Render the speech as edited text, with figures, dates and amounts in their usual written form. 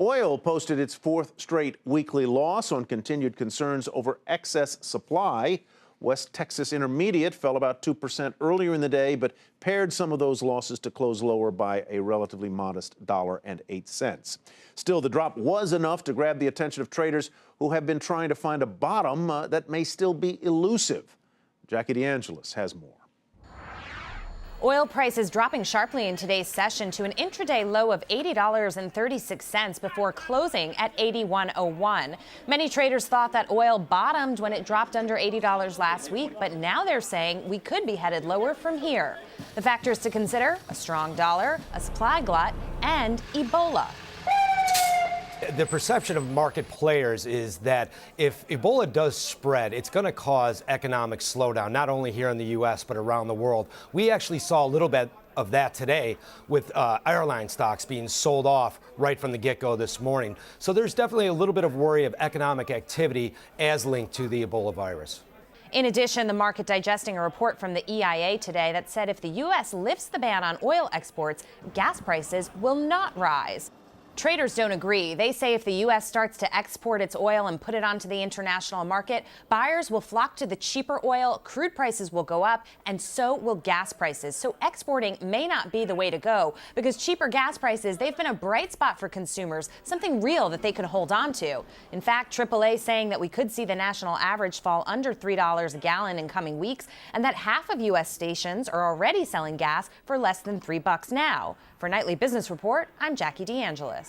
Oil posted its fourth straight weekly loss on continued concerns over excess supply. West Texas Intermediate fell about 2% earlier in the day, but pared some of those losses to close lower by a relatively modest $1.08. Still, the drop was enough to grab the attention of traders who have been trying to find a bottom that may still be elusive. Jackie DeAngelis has more. Oil prices dropping sharply in today's session to an intraday low of $80.36 before closing at $81.01. Many traders thought that oil bottomed when it dropped under $80 last week, but now they're saying we could be headed lower from here. The factors to consider: a strong dollar, a supply glut, and Ebola. The perception of market players is that if Ebola does spread, it's going to cause economic slowdown, not only here in the U.S., but around the world. We actually saw a little bit of that today with airline stocks being sold off right from the get-go this morning. So there's definitely a little bit of worry of economic activity as linked to the Ebola virus. In addition, the market digesting a report from the EIA today that said if the U.S. lifts the ban on oil exports, gas prices will not rise. Traders don't agree. They say if the U.S. starts to export its oil and put it onto the international market, buyers will flock to the cheaper oil, crude prices will go up, and so will gas prices. So exporting may not be the way to go, because cheaper gas prices, they've been a bright spot for consumers, something real that they can hold on to. In fact, AAA saying that we could see the national average fall under $3 a gallon in coming weeks, and that half of U.S. stations are already selling gas for less than $3 now. For Nightly Business Report, I'm Jackie DeAngelis.